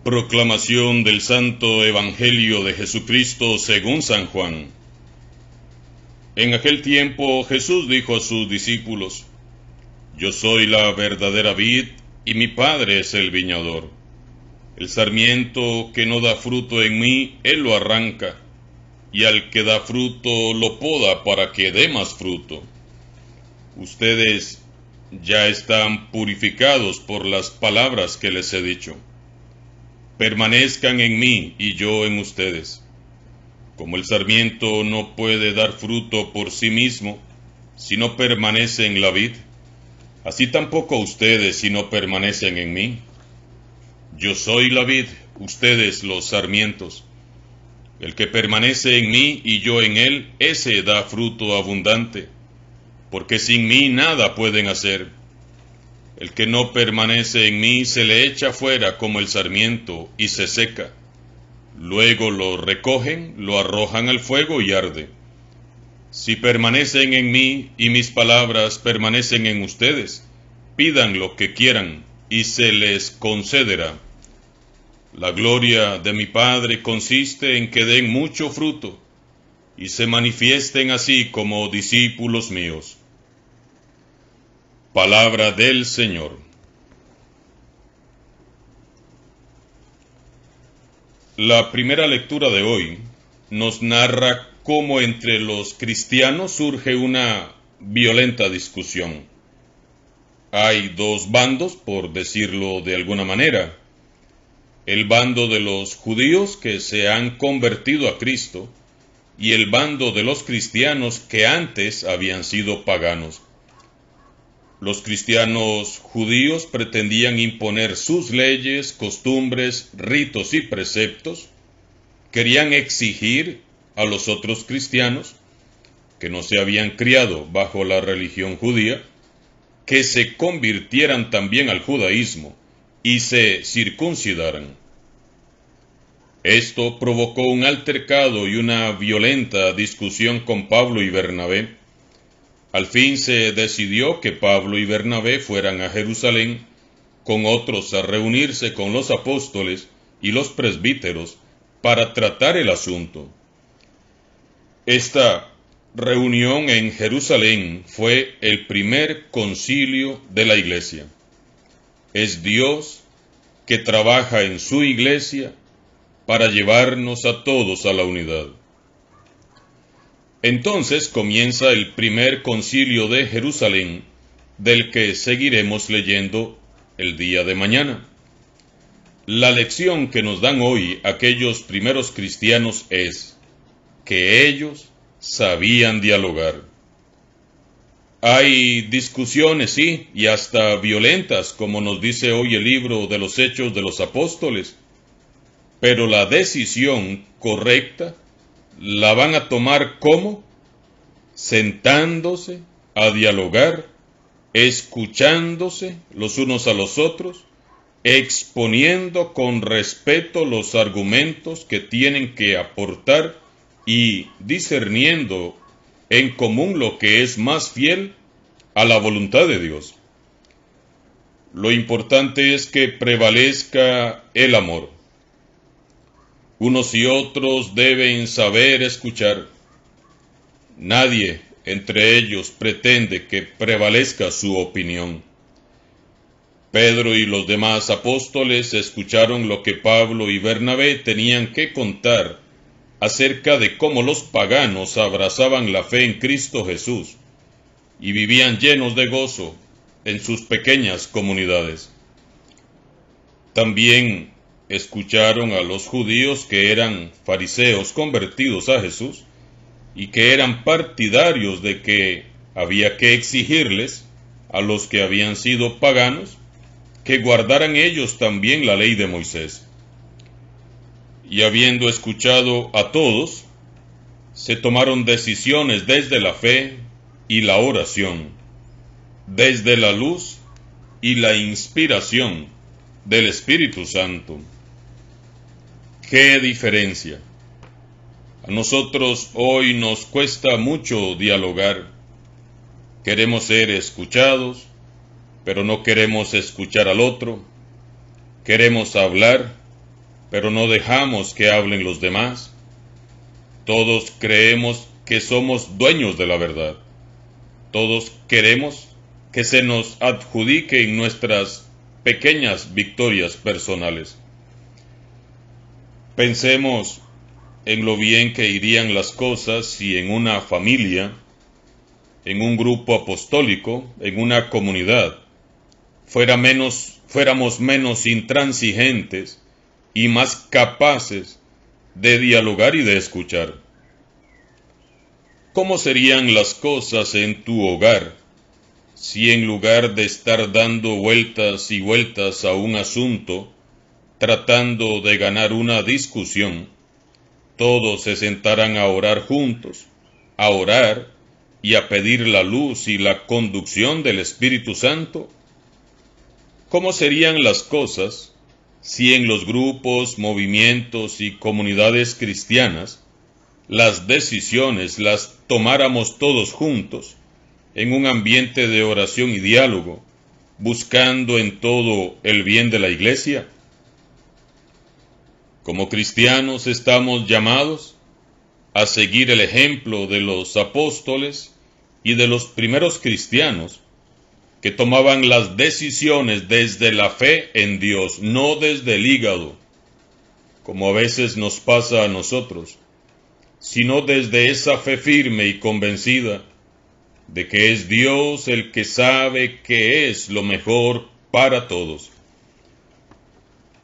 Proclamación del Santo Evangelio de Jesucristo según San Juan. En aquel tiempo Jesús dijo a sus discípulos: Yo soy la verdadera vid, y mi Padre es el viñador. El sarmiento que no da fruto en mí, Él lo arranca, y al que da fruto lo poda para que dé más fruto. Ustedes ya están purificados por las palabras que les he dicho. Permanezcan en mí y yo en ustedes. Como el sarmiento no puede dar fruto por sí mismo si no permanece en la vid, así tampoco ustedes si no permanecen en mí. Yo soy la vid, ustedes los sarmientos. El que permanece en mí y yo en él, ese da fruto abundante, porque sin mí nada pueden hacer. El que no permanece en mí se le echa fuera como el sarmiento y se seca. Luego lo recogen, lo arrojan al fuego y arde. Si permanecen en mí y mis palabras permanecen en ustedes, pidan lo que quieran y se les concederá. La gloria de mi Padre consiste en que den mucho fruto y se manifiesten así como discípulos míos. Palabra del Señor. La primera lectura de hoy nos narra cómo entre los cristianos surge una violenta discusión. Hay dos bandos, por decirlo de alguna manera. El bando de los judíos que se han convertido a Cristo y el bando de los cristianos que antes habían sido paganos. Los cristianos judíos pretendían imponer sus leyes, costumbres, ritos y preceptos. Querían exigir a los otros cristianos, que no se habían criado bajo la religión judía, que se convirtieran también al judaísmo y se circuncidaran. Esto provocó un altercado y una violenta discusión con Pablo y Bernabé. Al fin se decidió que Pablo y Bernabé fueran a Jerusalén con otros a reunirse con los apóstoles y los presbíteros para tratar el asunto. Esta reunión en Jerusalén fue el primer concilio de la Iglesia. Es Dios que trabaja en su Iglesia para llevarnos a todos a la unidad. Entonces comienza el primer concilio de Jerusalén, del que seguiremos leyendo el día de mañana. La lección que nos dan hoy aquellos primeros cristianos es que ellos sabían dialogar. Hay discusiones, sí, y hasta violentas, como nos dice hoy el libro de los Hechos de los Apóstoles, pero la decisión correcta la van a tomar como sentándose a dialogar, escuchándose los unos a los otros, exponiendo con respeto los argumentos que tienen que aportar y discerniendo en común lo que es más fiel a la voluntad de Dios. Lo importante es que prevalezca el amor. Unos y otros deben saber escuchar. Nadie entre ellos pretende que prevalezca su opinión. Pedro y los demás apóstoles escucharon lo que Pablo y Bernabé tenían que contar acerca de cómo los paganos abrazaban la fe en Cristo Jesús y vivían llenos de gozo en sus pequeñas comunidades. También escucharon a los judíos que eran fariseos convertidos a Jesús y que eran partidarios de que había que exigirles a los que habían sido paganos que guardaran ellos también la ley de Moisés. Y habiendo escuchado a todos, se tomaron decisiones desde la fe y la oración, desde la luz y la inspiración del Espíritu Santo. ¡Qué diferencia! A nosotros hoy nos cuesta mucho dialogar. Queremos ser escuchados, pero no queremos escuchar al otro. Queremos hablar, pero no dejamos que hablen los demás. Todos creemos que somos dueños de la verdad. Todos queremos que se nos adjudiquen nuestras pequeñas victorias personales. Pensemos en lo bien que irían las cosas si en una familia, en un grupo apostólico, en una comunidad, fuéramos menos intransigentes y más capaces de dialogar y de escuchar. ¿Cómo serían las cosas en tu hogar si en lugar de estar dando vueltas y vueltas a un asunto, tratando de ganar una discusión, todos se sentaran a orar juntos, a orar y a pedir la luz y la conducción del Espíritu Santo? ¿Cómo serían las cosas si en los grupos, movimientos y comunidades cristianas las decisiones las tomáramos todos juntos, en un ambiente de oración y diálogo, buscando en todo el bien de la iglesia? Como cristianos estamos llamados a seguir el ejemplo de los apóstoles y de los primeros cristianos que tomaban las decisiones desde la fe en Dios, no desde el hígado, como a veces nos pasa a nosotros, sino desde esa fe firme y convencida de que es Dios el que sabe qué es lo mejor para todos.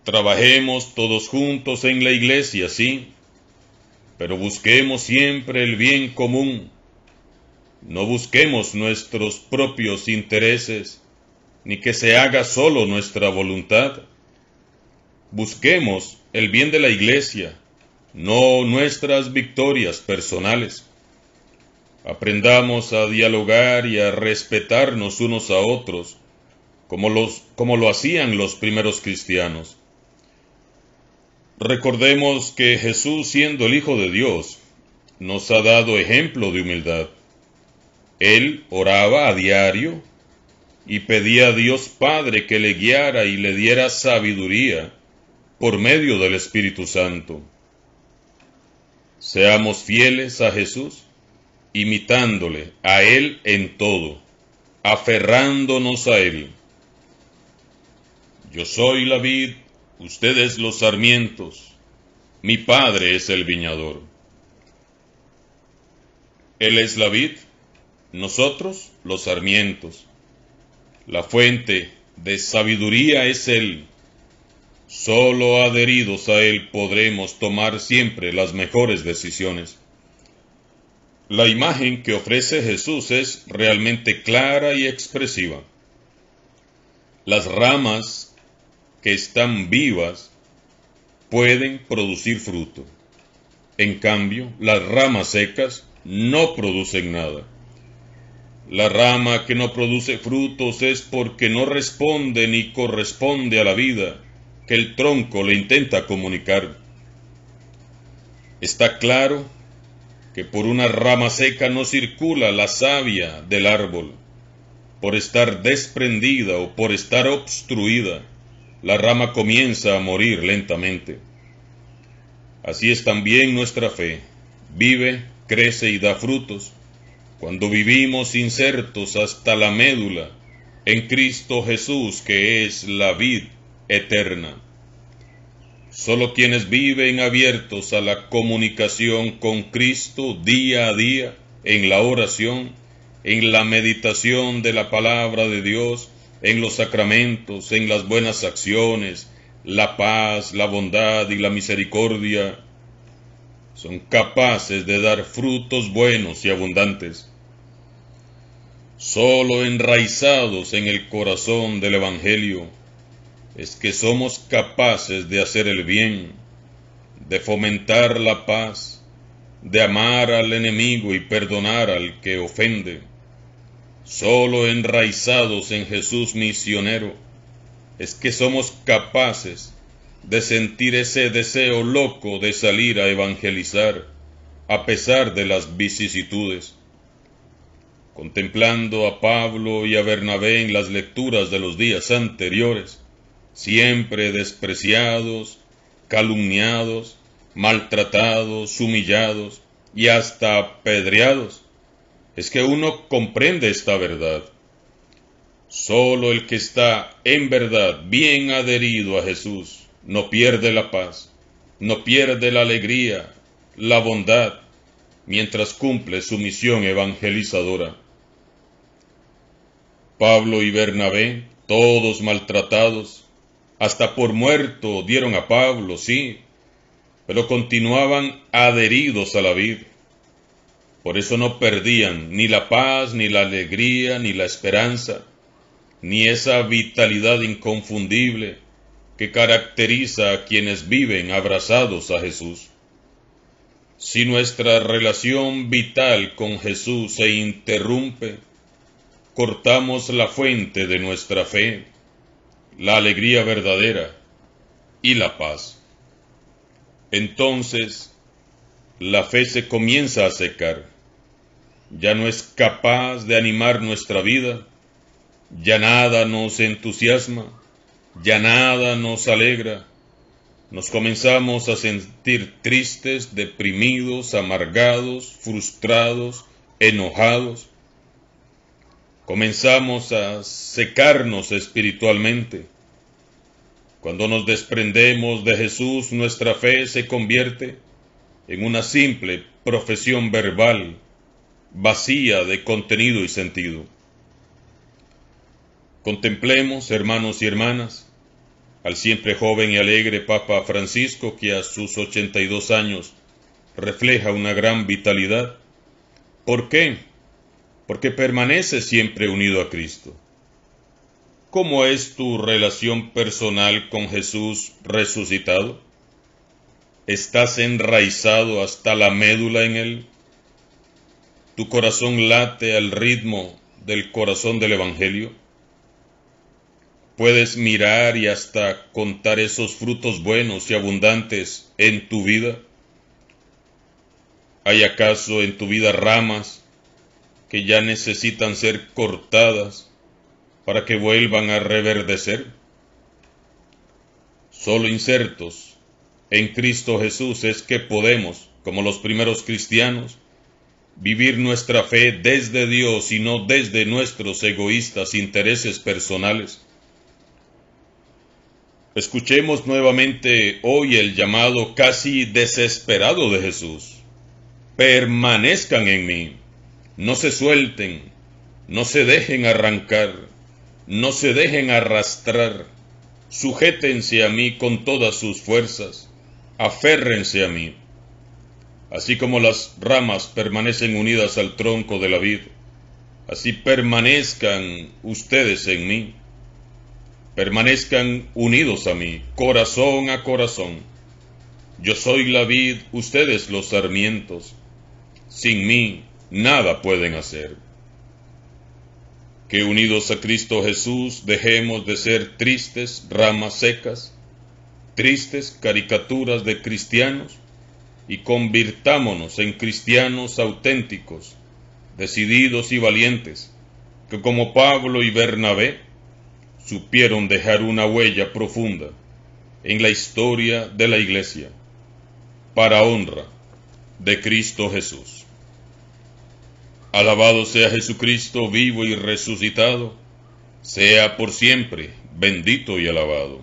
Trabajemos todos juntos en la iglesia, sí, pero busquemos siempre el bien común. No busquemos nuestros propios intereses, ni que se haga solo nuestra voluntad. Busquemos el bien de la iglesia, no nuestras victorias personales. Aprendamos a dialogar y a respetarnos unos a otros, como lo hacían los primeros cristianos. Recordemos que Jesús, siendo el Hijo de Dios, nos ha dado ejemplo de humildad. Él oraba a diario y pedía a Dios Padre que le guiara y le diera sabiduría por medio del Espíritu Santo. Seamos fieles a Jesús, imitándole a Él en todo, aferrándonos a Él. Yo soy la vid, ustedes los sarmientos, mi Padre es el viñador. Él es la vid, nosotros los sarmientos. La fuente de sabiduría es Él. Solo adheridos a Él podremos tomar siempre las mejores decisiones. La imagen que ofrece Jesús es realmente clara y expresiva. Las ramas que están vivas pueden producir fruto. En cambio, las ramas secas no producen nada. La rama que no produce frutos es porque no responde ni corresponde a la vida que el tronco le intenta comunicar. Está claro que por una rama seca no circula la savia del árbol. Por estar desprendida o por estar obstruida, la rama comienza a morir lentamente. Así es también nuestra fe. Vive, crece y da frutos cuando vivimos insertos hasta la médula en Cristo Jesús, que es la vid eterna. Solo quienes viven abiertos a la comunicación con Cristo día a día, en la oración, en la meditación de la palabra de Dios, en los sacramentos, en las buenas acciones, la paz, la bondad y la misericordia, son capaces de dar frutos buenos y abundantes. Solo enraizados en el corazón del Evangelio es que somos capaces de hacer el bien, de fomentar la paz, de amar al enemigo y perdonar al que ofende. Solo enraizados en Jesús misionero es que somos capaces de sentir ese deseo loco de salir a evangelizar a pesar de las vicisitudes. Contemplando a Pablo y a Bernabé en las lecturas de los días anteriores, siempre despreciados, calumniados, maltratados, humillados y hasta apedreados, es que uno comprende esta verdad. Solo el que está en verdad bien adherido a Jesús no pierde la paz, no pierde la alegría, la bondad, mientras cumple su misión evangelizadora. Pablo y Bernabé, todos maltratados, hasta por muerto dieron a Pablo, sí, pero continuaban adheridos a la vid. Por eso no perdían ni la paz, ni la alegría, ni la esperanza, ni esa vitalidad inconfundible que caracteriza a quienes viven abrazados a Jesús. Si nuestra relación vital con Jesús se interrumpe, cortamos la fuente de nuestra fe, la alegría verdadera y la paz. Entonces, la fe se comienza a secar. Ya no es capaz de animar nuestra vida, ya nada nos entusiasma, ya nada nos alegra. Nos comenzamos a sentir tristes, deprimidos, amargados, frustrados, enojados. Comenzamos a secarnos espiritualmente. Cuando nos desprendemos de Jesús, nuestra fe se convierte en una simple profesión verbal, vacía de contenido y sentido. Contemplemos, hermanos y hermanas, al siempre joven y alegre Papa Francisco, que a sus 82 años refleja una gran vitalidad. ¿Por qué? Porque permanece siempre unido a Cristo. ¿Cómo es tu relación personal con Jesús resucitado? ¿Estás enraizado hasta la médula en Él? ¿Tu corazón late al ritmo del corazón del Evangelio? ¿Puedes mirar y hasta contar esos frutos buenos y abundantes en tu vida? ¿Hay acaso en tu vida ramas que ya necesitan ser cortadas para que vuelvan a reverdecer? Solo insertos en Cristo Jesús es que podemos, como los primeros cristianos, vivir nuestra fe desde Dios y no desde nuestros egoístas intereses personales. Escuchemos nuevamente hoy el llamado casi desesperado de Jesús. Permanezcan en mí, no se suelten, no se dejen arrancar, no se dejen arrastrar, sujétense a mí con todas sus fuerzas, aférrense a mí. Así como las ramas permanecen unidas al tronco de la vid, así permanezcan ustedes en mí. Permanezcan unidos a mí, corazón a corazón. Yo soy la vid, ustedes los sarmientos. Sin mí, nada pueden hacer. Que unidos a Cristo Jesús dejemos de ser tristes ramas secas, tristes caricaturas de cristianos, y convirtámonos en cristianos auténticos, decididos y valientes, que como Pablo y Bernabé, supieron dejar una huella profunda en la historia de la Iglesia, para honra de Cristo Jesús. Alabado sea Jesucristo vivo y resucitado, sea por siempre bendito y alabado.